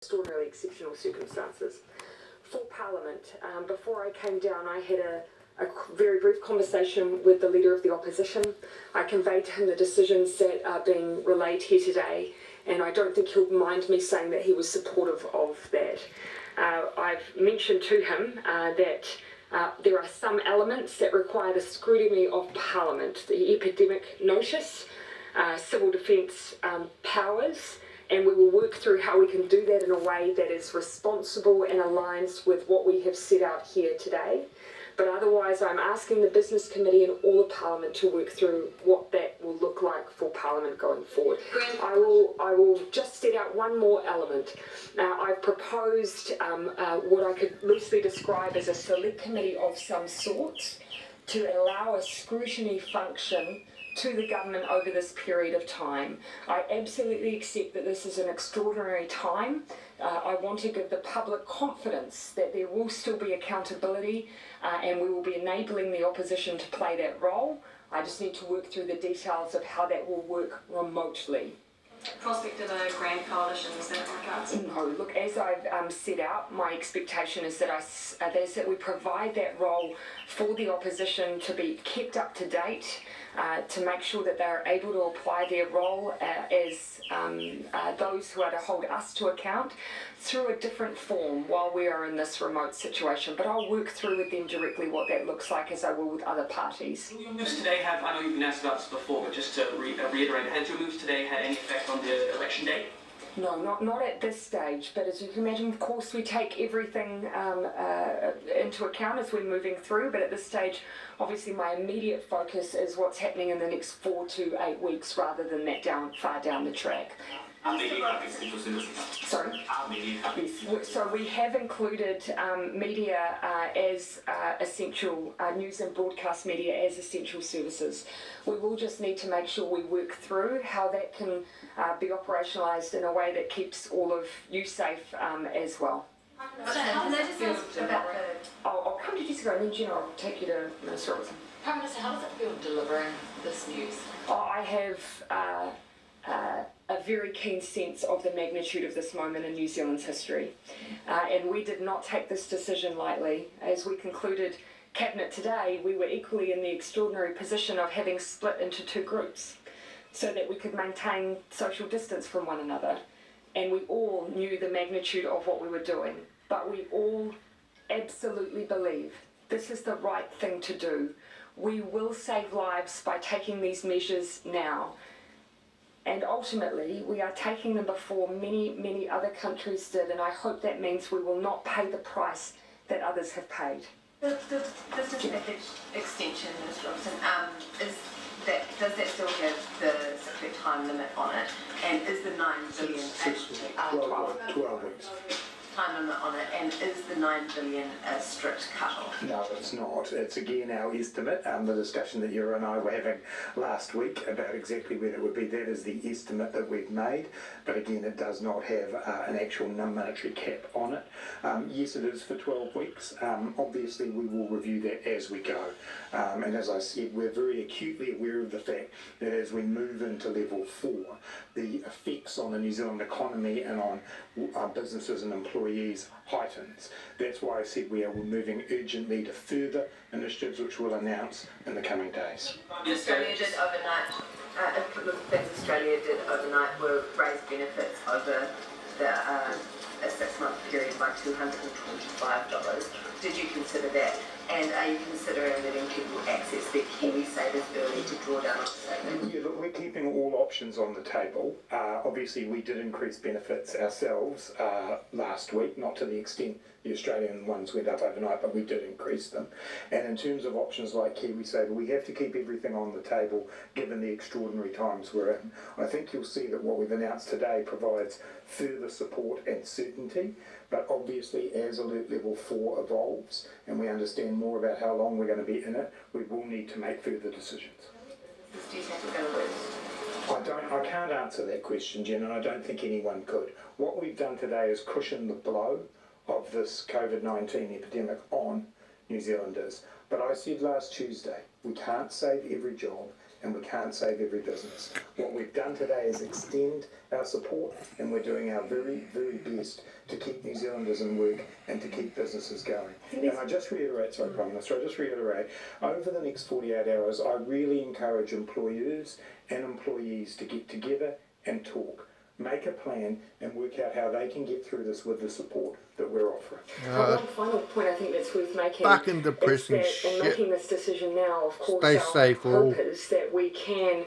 extraordinarily exceptional circumstances. For Parliament, before I came down, I had a very brief conversation with the Leader of the Opposition. I conveyed to him the decisions that are being relayed here today, and I don't think he'll mind me saying that he was supportive of that. I've mentioned to him that there are some elements that require the scrutiny of Parliament, the epidemic notice, civil defence powers, and we will work through how we can do that in a way that is responsible and aligns with what we have set out here today. But otherwise, I'm asking the Business Committee and all of Parliament to work through what that will look like for Parliament going forward. I will just set out one more element. Now, I've proposed what I could loosely describe as a select committee of some sort to allow a scrutiny function to the government over this period of time. I absolutely accept that this is an extraordinary time. I want to give the public confidence that there will still be accountability and we will be enabling the opposition to play that role. I just need to work through the details of how that will work remotely. Prospect of a grand coalition, is that regards? No, look, as I've set out, my expectation is that we provide that role for the opposition to be kept up to date, to make sure that they're able to apply their role as those who are to hold us to account through a different form while we are in this remote situation. But I'll work through with them directly what that looks like, as I will with other parties. Will your moves today have, I know you've been asked about this before, but just to reiterate, has your moves today had any effect on the election day? No, not at this stage, but as you can imagine, of course, we take everything into account as we're moving through, but at this stage, obviously my immediate focus is what's happening in the next 4 to 8 weeks rather than that far down the track. Sorry? Yes. So we have included media as essential, news and broadcast media as essential services. We will just need to make sure we work through how that can be operationalised in a way that keeps all of you safe as well. So how does that feel about I'll come to Jessica and then Jenna, I'll take you to Minister Robertson. Prime Minister, how does it feel delivering this news? I have a very keen sense of the magnitude of this moment in New Zealand's history. And we did not take this decision lightly. As we concluded Cabinet today, we were equally in the extraordinary position of having split into 2 groups so that we could maintain social distance from one another. And we all knew the magnitude of what we were doing. But we all absolutely believe this is the right thing to do. We will save lives by taking these measures now. And ultimately, we are taking them before many, many other countries did, and I hope that means we will not pay the price that others have paid. The business package extension, Ms. Robinson, does that still have the 6-week time limit on it? And is the 9 billion 12 weeks. Time limit on it, and is the 9 billion a strict cut-off? No, it's not. It's again our estimate. The discussion that you and I were having last week about exactly where it would be, that is the estimate that we've made. But again, it does not have an actual monetary cap on it. Yes, it is for 12 weeks. Obviously, we will review that as we go. And as I said, we're very acutely aware of the fact that as we move into level 4, the effects on the New Zealand economy and on businesses and employees heightens. That's why I said we are moving urgently to further initiatives which we'll announce in the coming days. Australia did overnight, a couple of things Australia did overnight were raise benefits over a 6-month period by $225. Did you consider that? And are you considering letting people access their KiwiSavers early to draw down on savings? Yeah, look, we're keeping all options on the table. Obviously, we did increase benefits ourselves last week, not to the extent the Australian ones went up overnight, but we did increase them. And in terms of options like KiwiSaver, we have to keep everything on the table given the extraordinary times we're in. I think you'll see that what we've announced today provides further support and certainty, but obviously as Alert Level 4 evolves and we understand more about how long we're going to be in it, we will need to make further decisions. Do you think we're going to lose? I can't answer that question, Jen, and I don't think anyone could. What we've done today is cushion the blow of this Covid-19 epidemic on New Zealanders. But I said last Tuesday, we can't save every job and we can't save every business. What we've done today is extend our support, and we're doing our very, very best to keep New Zealanders in work and to keep businesses going. And I just reiterate, over the next 48 hours, I really encourage employers and employees to get together and talk. Make a plan and work out how they can get through this with the support that we're offering. One final point I think that's worth making Fucking depressing is that in shit. making this decision now, of course, Stay our safe, all. hope is that we can